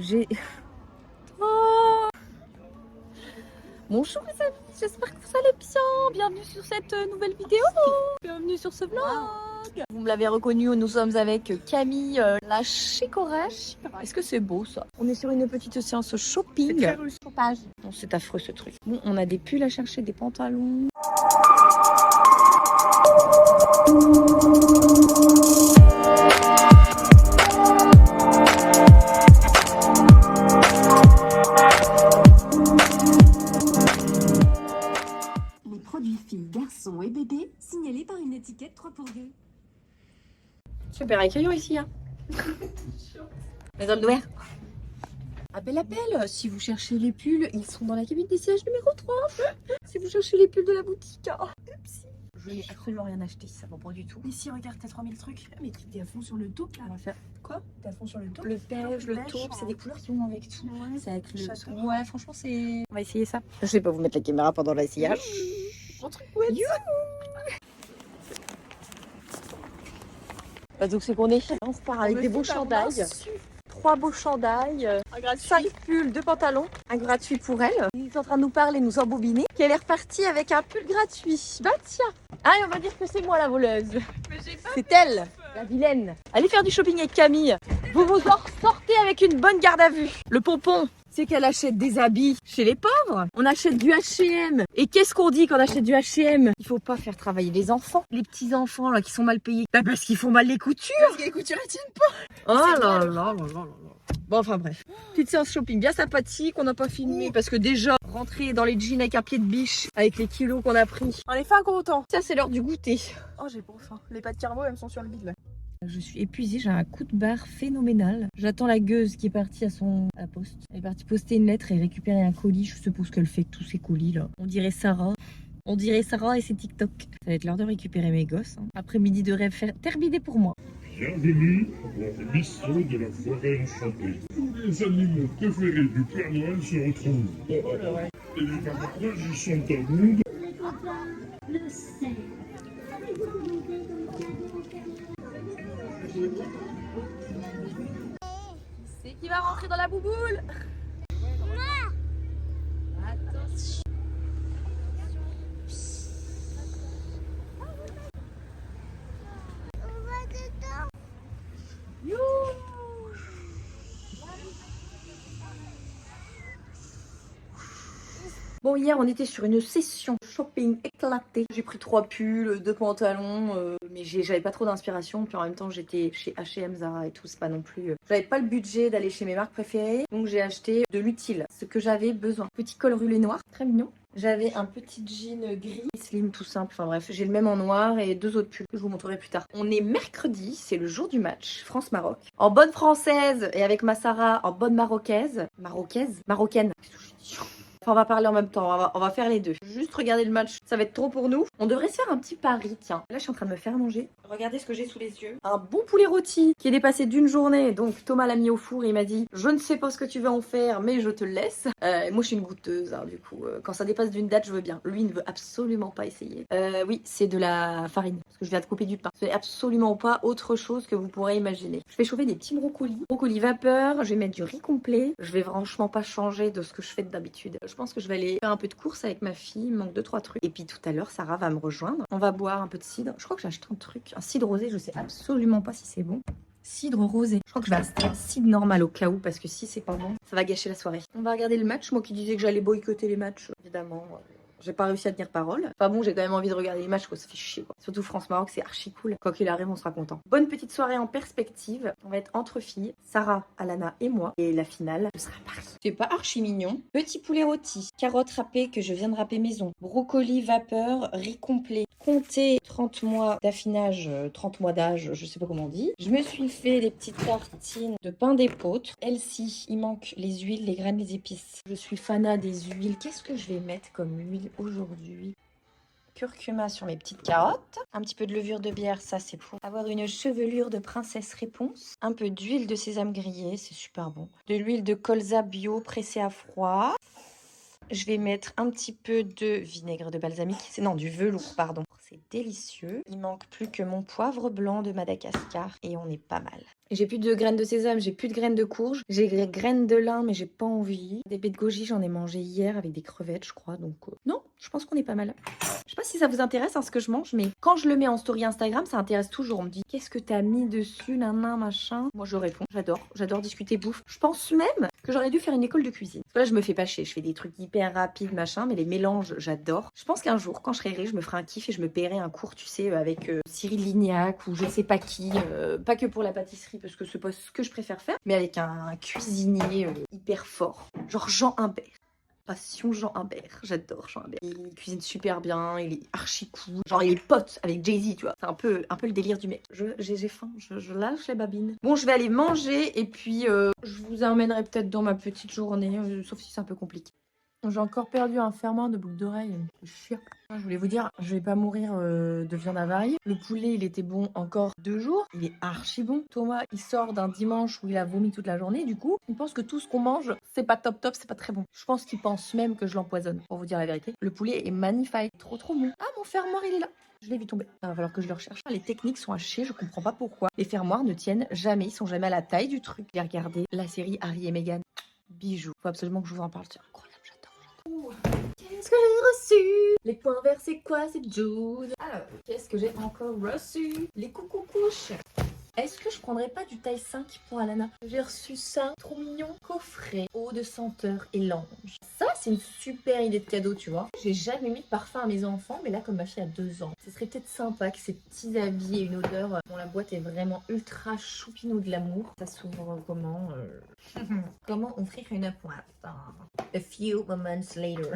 J'ai... Oh bonjour les amis, j'espère que vous allez bien. Bienvenue sur cette nouvelle vidéo. Bienvenue sur ce vlog. Vous me l'avez reconnu, nous sommes avec Camille, la chicorèche. Est-ce que c'est beau ça? On est sur une petite séance shopping. C'est très russe. Chopage. Non, c'est affreux ce truc. Bon, on a des pulls à chercher, des pantalons. Les produits filles, garçons et bébés signalés par une étiquette 3 pour 2. Super accueillant ici. Hein. Les hommes d'ouvert. Appel, si vous cherchez les pulls, ils sont dans la cabine des sièges numéro 3. Si vous cherchez les pulls de la boutique. Je n'ai absolument rien acheté, ça va pas du tout. Mais si, regarde, t'as 3000 trucs. Mais t'es à fond sur le taupe là. On va faire Quoi? T'es à fond sur le taupe? le beige, le taupe, c'est des couleurs qui vont avec tout. C'est avec le... Ouais, franchement, c'est... On va essayer ça. Je vais pas vous mettre la caméra pendant l'essayage. Mon truc, ouais. Bah, donc c'est qu'on est... On repart avec des beaux chandails. 3 beaux chandails, 5 pulls, 2 pantalons, un gratuit pour elle. Il est en train de nous parler, nous embobiner. Qu'elle est repartie avec un pull gratuit. Bah tiens. Ah, et on va dire que c'est moi la voleuse. C'est elle, la vilaine. Allez faire du shopping avec Camille. Vous vous en sortez avec une bonne garde à vue. Le pompon, c'est qu'elle achète des habits chez les pauvres. On achète du H&M. Et qu'est-ce qu'on dit quand on achète du H&M? Il faut pas faire travailler les enfants. Les petits enfants là qui sont mal payés. Bah parce qu'ils font mal les coutures. Parce que les coutures elles tiennent pas. Oh là là là là. Bon, enfin bref. Petite séance shopping bien sympathique. On n'a pas filmé parce que déjà, rentrer dans les jeans avec un pied de biche, avec les kilos qu'on a pris. On est fin content. Ça, c'est l'heure du goûter. Oh, j'ai pas faim. Les pâtes carbo, elles sont sur le bide là. Je suis épuisée, j'ai un coup de barre phénoménal. J'attends la gueuse qui est partie à la poste. Elle est partie poster une lettre et récupérer un colis. Je suppose qu'elle fait tous ces colis là. On dirait Sarah. On dirait Sarah et ses TikTok. Ça va être l'heure de récupérer mes gosses. Après-midi de rêve terminé pour moi. Bienvenue dans le bistrot de la forêt enchantée. Tous les animaux préférés du Père Noël se retrouvent. Et les personnages y sont à monde. Le copain, le cerf. C'est qui va rentrer dans la bouboule? Attention. Bon, hier on était sur une session shopping éclatée. J'ai pris 3 pulls, 2 pantalons, mais j'avais pas trop d'inspiration. Puis en même temps j'étais chez H&M, Zara et tout, c'est pas non plus... J'avais pas le budget d'aller chez mes marques préférées, donc j'ai acheté de l'utile, ce que j'avais besoin. Petit col roulé noir, très mignon. J'avais un petit jean gris, slim tout simple, enfin bref, j'ai le même en noir et 2 autres pulls que je vous montrerai plus tard. On est mercredi, c'est le jour du match, France-Maroc. En bonne française et avec ma Sarah en bonne marocaine. Enfin, on va parler en même temps, on va faire les deux. Juste regarder le match, ça va être trop pour nous. On devrait se faire un petit pari, tiens. Là, je suis en train de me faire manger. Regardez ce que j'ai sous les yeux. Un bon poulet rôti qui est dépassé d'une journée. Donc, Thomas l'a mis au four et il m'a dit « Je ne sais pas ce que tu vas en faire, mais je te le laisse. Moi, je suis une goûteuse, hein, du coup. Quand ça dépasse d'une date, je veux bien. Lui, il ne veut absolument pas essayer. Oui, c'est de la farine, parce que je viens de couper du pain. Ce n'est absolument pas autre chose que vous pourrez imaginer. Je vais chauffer des petits brocolis. Brocolis vapeur, je vais mettre du riz complet. Je vais franchement pas changer de ce que je fais d'habitude. Je pense que je vais aller faire un peu de course avec ma fille. Il me manque 2-3 trucs. Et puis tout à l'heure, Sarah va me rejoindre. On va boire un peu de cidre. Je crois que j'ai acheté un truc. Un cidre rosé, je sais absolument pas si c'est bon. Cidre rosé. Je crois que je vais acheter un cidre normal au cas où, parce que si c'est pas bon, ça va gâcher la soirée. On va regarder le match. Moi qui disais que j'allais boycotter les matchs, évidemment. J'ai pas réussi à tenir parole. Enfin bon, j'ai quand même envie de regarder les matchs, quoi. Ça fait chier, quoi. Surtout France-Maroc, c'est archi cool. Quoi qu'il arrive, on sera content. Bonne petite soirée en perspective. On va être entre filles. Sarah, Alana et moi. Et la finale, ce sera Paris. C'est pas archi mignon. Petit poulet rôti. Carottes râpées que je viens de râper maison. Brocoli vapeur. Riz complet. Comptez 30 mois d'affinage, 30 mois d'âge, je sais pas comment on dit. Je me suis fait des petites tartines de pain d'épeautre. Elles-ci, il manque les huiles, les graines, les épices. Je suis fanat des huiles. Qu'est-ce que je vais mettre comme huile aujourd'hui? Curcuma sur mes petites carottes. Un petit peu de levure de bière, ça c'est pour avoir une chevelure de princesse réponse. Un peu d'huile de sésame grillée, c'est super bon. De l'huile de colza bio pressée à froid. Je vais mettre un petit peu de vinaigre de balsamique. Non, du velours, pardon. C'est délicieux. Il manque plus que mon poivre blanc de Madagascar et on est pas mal. J'ai plus de graines de sésame, j'ai plus de graines de courge, j'ai des graines de lin mais j'ai pas envie. Des baies de goji, j'en ai mangé hier avec des crevettes je crois, donc non, je pense qu'on est pas mal. Je sais pas si ça vous intéresse ce que je mange, mais quand je le mets en story Instagram, ça intéresse toujours. On me dit qu'est-ce que t'as mis dessus, nanan, machin. Moi je réponds, j'adore discuter bouffe. Je pense même que j'aurais dû faire une école de cuisine. Parce que là je me fais pas chier, je fais des trucs hyper rapides, machin, mais les mélanges, j'adore. Je pense qu'un jour, quand je serai riche, je me ferai un kiff et je me paierai un cours, tu sais, avec Cyril Lignac ou je sais pas qui, pas que pour la pâtisserie parce que c'est pas ce que je préfère faire, mais avec un cuisinier hyper fort, genre Jean Humbert. Passion Jean Humbert, j'adore Jean Humbert. Il cuisine super bien, il est archi cool. Genre il est pote avec Jay-Z, tu vois. C'est un peu le délire du mec. J'ai faim, je lâche les babines. Bon, je vais aller manger et puis je vous emmènerai peut-être dans ma petite journée, sauf si c'est un peu compliqué. J'ai encore perdu un fermoir de boucle d'oreille. Chiant. Je voulais vous dire, je vais pas mourir de viande avariée. Le poulet, il était bon encore 2 jours. Il est archi bon. Thomas, il sort d'un dimanche où il a vomi toute la journée. Du coup, il pense que tout ce qu'on mange, c'est pas top, c'est pas très bon. Je pense qu'il pense même que je l'empoisonne, pour vous dire la vérité. Le poulet est magnifique, trop bon. Ah, mon fermoir, il est là. Je l'ai vu tomber. Il va falloir que je le recherche. Les techniques sont à chier, je comprends pas pourquoi. Les fermoirs ne tiennent jamais, ils sont jamais à la taille du truc. J'ai regardé la série Harry et Meghan. Bijoux. Faut absolument que je vous en parle. C'est incroyable. Qu'est-ce que j'ai reçu? Les points verts, c'est quoi? C'est Jude. Alors, qu'est-ce que j'ai encore reçu? Les coucou couches. Est-ce que je prendrais pas du taille 5 pour Alana? J'ai reçu ça, trop mignon. Coffret, eau de senteur et l'ange. Ça, c'est une super idée de cadeau, tu vois. J'ai jamais mis de parfum à mes enfants, mais là, comme ma fille a 2 ans, ce serait peut-être sympa que ces petits habits aient une odeur dont la boîte est vraiment ultra choupinou de l'amour. Ça s'ouvre comment Comment offrir une boîte? A few moments later.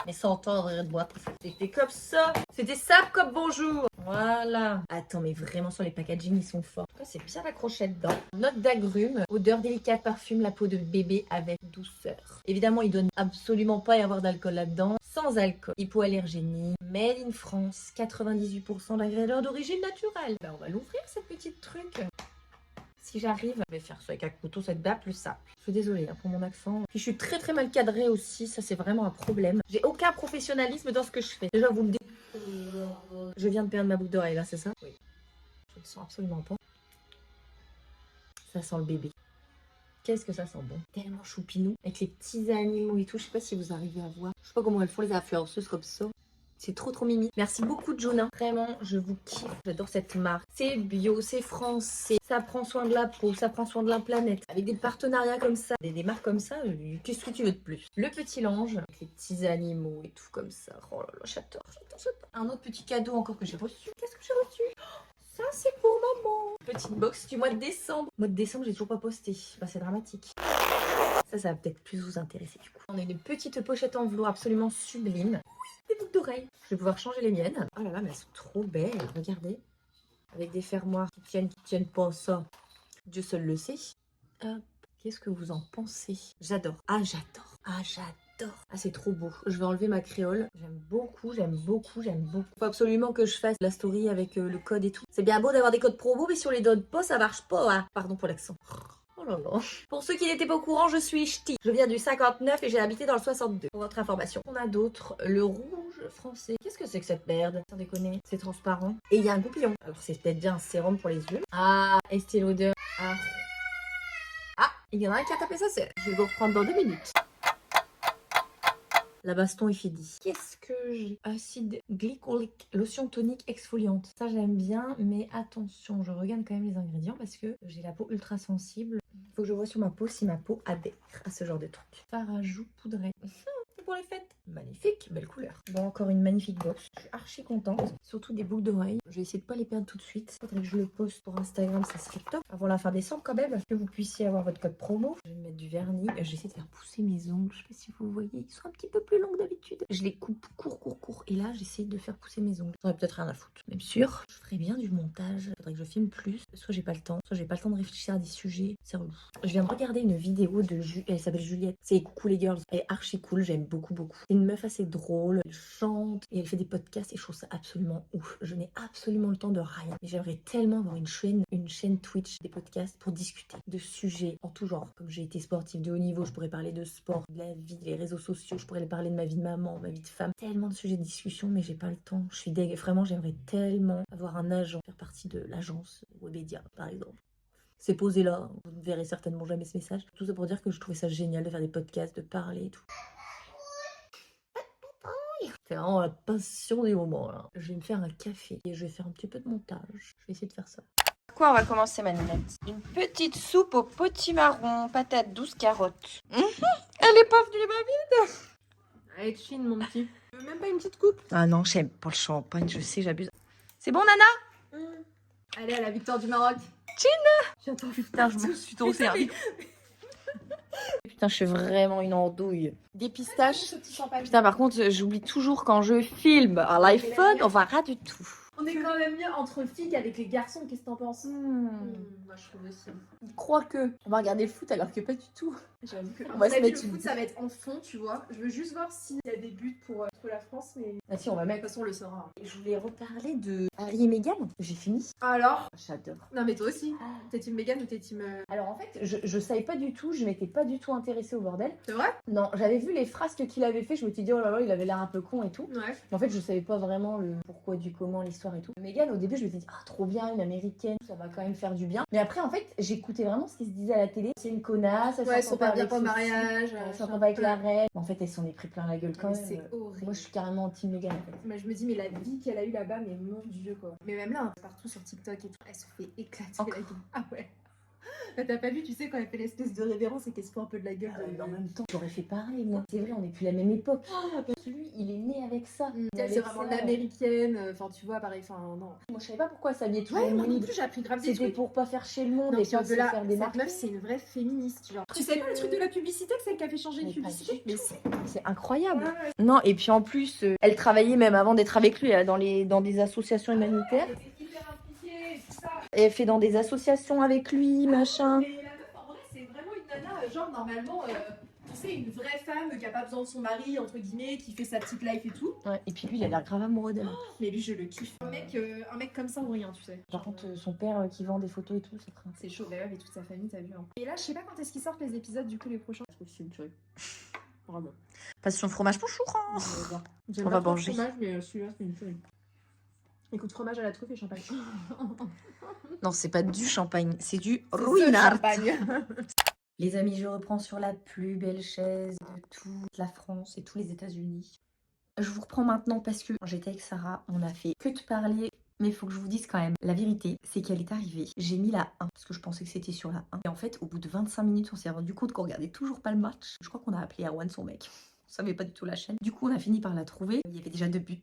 Mais sans entendre de boîte. C'était comme ça. C'était ça comme bonjour. Voilà. Attends, mais vraiment sur les packaging, ils sont forts. C'est bien accroché dedans. Note d'agrumes. Odeur délicate, parfume la peau de bébé avec douceur. Évidemment, il ne doit absolument pas y avoir d'alcool là-dedans. Sans alcool. Hypoallergénie. Made in France. 98% d'ingrédients d'origine naturelle. Ben, on va l'ouvrir, cette petite truc. Si j'arrive, je vais faire ça avec un couteau, ça va plus simple. Je suis désolée pour mon accent. Puis je suis très mal cadrée aussi, ça c'est vraiment un problème. J'ai aucun professionnalisme dans ce que je fais. Déjà vous me dites... Je viens de perdre ma boucle d'oreille là, c'est ça? Oui. Je ne sens absolument pas. Ça sent le bébé. Qu'est-ce que ça sent bon. Tellement choupinou. Avec les petits animaux et tout. Je sais pas si vous arrivez à voir. Je sais pas comment elles font les influenceuses comme ça. C'est trop mimi. Merci beaucoup Juna. Vraiment, je vous kiffe. J'adore cette marque. C'est bio, c'est français. Ça prend soin de la peau, ça prend soin de la planète. Avec des partenariats comme ça, des marques comme ça, qu'est-ce que tu veux de plus? Le petit linge, avec les petits animaux et tout comme ça. Oh là là, j'adore. Un autre petit cadeau encore que j'ai reçu. Qu'est-ce que j'ai reçu? Ça, c'est pour maman. Petite box du mois de décembre. Mois de décembre, j'ai toujours pas posté. Bah, c'est dramatique. Ça va peut-être plus vous intéresser du coup. On a une petite pochette en velours absolument sublime. Des boucles d'oreilles. Je vais pouvoir changer les miennes. Oh là là, mais elles sont trop belles. Regardez. Avec des fermoirs qui tiennent pas ça. Dieu seul le sait. Hop. Qu'est-ce que vous en pensez? J'adore. Ah, j'adore. Ah, c'est trop beau. Je vais enlever ma créole. J'aime beaucoup. Faut absolument que je fasse la story avec le code et tout. C'est bien beau d'avoir des codes promo, mais si on les donne pas, ça marche pas. Hein. Pardon pour l'accent. Oh là là. Pour ceux qui n'étaient pas au courant, je suis ch'ti. Je viens du 59 et j'ai habité dans le 62. Pour votre information. On a d'autres. Le rouge français. Qu'est-ce que c'est que cette merde? Sans déconner. C'est transparent. Et il y a un goupillon. Alors c'est peut-être bien un sérum pour les yeux. Ah, Estée Lauder. Ah, il y en a un qui a tapé sa sœur. Je vais vous reprendre dans 2 minutes. La baston est finie. Qu'est-ce que j'ai? Acide glycolique, lotion tonique exfoliante. Ça j'aime bien, mais attention, je regarde quand même les ingrédients parce que j'ai la peau ultra sensible. Il faut que je vois sur ma peau si ma peau adhère à ce genre de truc. Fard à joues poudré. C'est pour les fêtes. Magnifique, belle couleur. Bon, encore une magnifique box. Je suis archi contente. Surtout des boucles d'oreilles. Je vais essayer de pas les perdre tout de suite. Faudrait que je le poste pour Instagram, ça serait top. Avant la fin décembre quand même, que vous puissiez avoir votre code promo. Je vais mettre du vernis. Je vais essayer de faire pousser mes ongles. Je sais pas si vous voyez, ils sont un petit peu plus longs que d'habitude. Je les coupe court. Et là, j'essaie de faire pousser mes ongles. J'aurais peut-être rien à foutre. Même sûr, je ferais bien du montage. Faudrait que je filme plus. Soit j'ai pas le temps, soit j'ai pas le temps de réfléchir à des sujets. C'est relou. Je viens de regarder une vidéo de elle s'appelle Juliette. C'est Coucou les girls. Elle est archi cool. J'aime beaucoup. C'est une meuf assez drôle, elle chante et elle fait des podcasts et je trouve ça absolument ouf. Je n'ai absolument le temps de rien. Mais j'aimerais tellement avoir une chaîne Twitch des podcasts pour discuter de sujets en tout genre. Comme j'ai été sportive de haut niveau, je pourrais parler de sport, de la vie, des réseaux sociaux, je pourrais parler de ma vie de maman, ma vie de femme. Tellement de sujets de discussion, mais j'ai pas le temps. Je suis deg. Vraiment, j'aimerais tellement avoir un agent, faire partie de l'agence Webedia, par exemple. C'est posé là, vous ne verrez certainement jamais ce message. Tout ça pour dire que je trouvais ça génial de faire des podcasts, de parler et tout. C'est vraiment la passion du moment là. Je vais me faire un café et je vais faire un petit peu de montage. Je vais essayer de faire ça. Quoi, on va commencer, Manette? Une petite soupe au potimarron, patates douces, carottes. Elle est pas venue, ma vie. Allez, chine, mon petit. Tu veux même pas une petite coupe? Ah non, j'aime pas le champagne, je sais, j'abuse. C'est bon, Nana? Allez, à la victoire du Maroc. J'attends, putain, je me suis trop servi. Putain, je suis vraiment une andouille. Des pistaches. Putain, par contre, j'oublie toujours quand je filme à l'iPhone, on voit rien du tout. On est quand même mieux entre filles qu'avec les garçons. Qu'est-ce que t'en penses? Moi, je trouve aussi. Il croit que on va regarder le foot alors que pas du tout. J'avoue que On va se mettre le une- foot, ça va être en fond, tu vois. Je veux juste voir s'il y a des buts pour la France, mais Ah si, on va de mettre. toute façon, on le saura. Je voulais reparler de Harry et Meghan. J'ai fini. Alors? J'adore. Non, mais toi aussi. T'es team Meghan ou t'es team... Alors en fait, je savais pas du tout, je m'étais pas du tout intéressée au bordel. C'est vrai? Non, j'avais vu les frasques qu'il avait fait, je me suis dit oh là là, il avait l'air un peu con et tout. Ouais. En fait, je savais pas vraiment le pourquoi du comment, l'histoire et tout. Meghan, au début, je me suis dit, ah, trop bien, une américaine, ça va quand même faire du bien. Mais après, en fait, j'écoutais vraiment ce qui se disait à la télé. C'est une connasse, elle Ouais, ils s'entend sont pas bien avec pour le ceci, mariage. elle s'entend pas avec la reine. En fait, elle s'en est pris plein la gueule quand Mais même. c'est horrible. Moi, je suis carrément team Meghan, en fait. Mais je me dis, mais la vie qu'elle a eue là-bas, mais mon dieu quoi. Mais même là, partout sur TikTok et tout, elle se fait éclater la gueule. Ah ouais. Là, t'as pas vu, tu sais, quand elle fait l'espèce de révérence et qu'elle se fout un peu de la gueule. En même temps, j'aurais fait pareil, moi. C'est vrai, on n'est plus la même époque. Lui, il est né avec ça. C'est Avec vraiment ça. l'américaine, enfin tu vois, pareil, enfin non. Moi, je savais pas pourquoi ça lui est toujours Ouais, moi non mis. plus, j'ai appris grave des C'était trucs. pour pas faire chier le monde Non, et tu vois, pas de se là, faire des cette marques. meuf, c'est une vraie féministe, genre. Tu sais pas le truc de la publicité, que c'est elle qui a fait changer une Mais pas publicité? du Mais tout. c'est... C'est incroyable. Ouais. Non, et puis en plus, elle travaillait même avant d'être avec lui dans des associations humanitaires. Elle était hyper impliquée et tout ça. Elle fait dans des associations avec lui, machin. Mais la meuf, en vrai, c'est vraiment une nana, genre normalement, tu sais, une vraie femme qui a pas besoin de son mari, entre guillemets, qui fait sa petite life et tout. Ouais, et puis lui, il a l'air grave amoureux d'elle. Mais lui, je le kiffe. Un mec comme ça ou rien, tu sais. Par contre, son père qui vend des photos et tout, c'est craint. C'est chaud, d'ailleurs, et toute sa famille, t'as vu. Hein. Et là, je sais pas quand est-ce qu'ils sortent les épisodes, du coup, les prochains. Je trouve que c'est une tuerie. Vraiment. Passion fromage pour chou. J'aime On pas va trop le manger. fromage, mais celui-là, c'est une tuerie. Écoute, fromage à la truffe et champagne. Non, c'est pas du champagne, c'est du C'est ce ruinart. champagne. Les amis, je reprends sur la plus belle chaise de toute la France et tous les États-Unis. Je vous reprends maintenant parce que j'étais avec Sarah, on a fait que de parler. Mais il faut que je vous dise quand même, la vérité, c'est qu'elle est arrivée. J'ai mis la 1 parce que je pensais que c'était sur la 1. Et en fait, au bout de 25 minutes, on s'est rendu compte qu'on regardait toujours pas le match. Je crois qu'on a appelé Erwan, son mec. On savait pas du tout la chaîne. Du coup, on a fini par la trouver. Il y avait déjà 2 buts.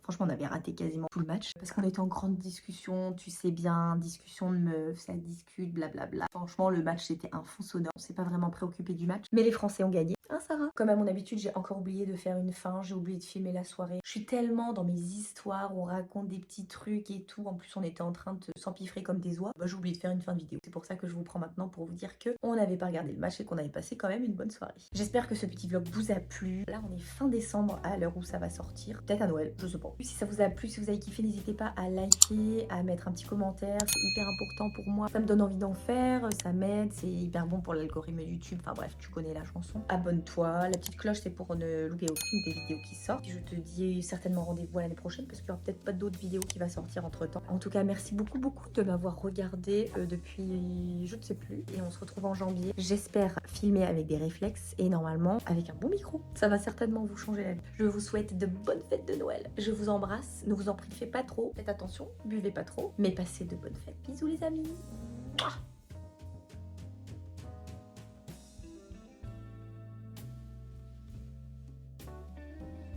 Franchement, on avait raté quasiment tout le match. Parce qu'on était en grande discussion, tu sais bien, discussion de meufs, ça discute, blablabla. Franchement, le match, c'était un fond sonore. On s'est pas vraiment préoccupé du match. Mais les Français ont gagné. Hein, Sarah? Comme à mon habitude, j'ai encore oublié de faire une fin. J'ai oublié de filmer la soirée. Je suis tellement dans mes histoires, on raconte des petits trucs et tout. En plus, on était en train de s'empiffrer comme des oies. Bah, j'ai oublié de faire une fin de vidéo. C'est pour ça que je vous prends maintenant pour vous dire que on n'avait pas regardé le match et qu'on avait passé quand même une bonne soirée. J'espère que ce petit vlog vous a plu. Là, on est fin décembre à l'heure où ça va sortir. Peut-être à Noël, je sais pas. Si ça vous a plu, si vous avez kiffé, n'hésitez pas à liker, à mettre un petit commentaire. C'est hyper important pour moi. Ça me donne envie d'en faire, ça m'aide, c'est hyper bon pour l'algorithme YouTube. Enfin bref, tu connais la chanson. Abonne-toi. La petite cloche, c'est pour ne louper aucune des vidéos qui sortent. Je te dis certainement rendez-vous à l'année prochaine parce qu'il y aura peut-être pas d'autres vidéos qui va sortir entre temps. En tout cas, merci beaucoup de m'avoir regardé depuis je ne sais plus. Et on se retrouve en janvier. J'espère filmer avec des réflexes et normalement avec un bon micro. Ça va certainement vous changer la vie. Je vous souhaite de bonnes fêtes de Noël. Je vous embrasse. Ne vous en priez pas trop. Faites attention. Buvez pas trop. Mais passez de bonnes fêtes. Bisous les amis. Mouah.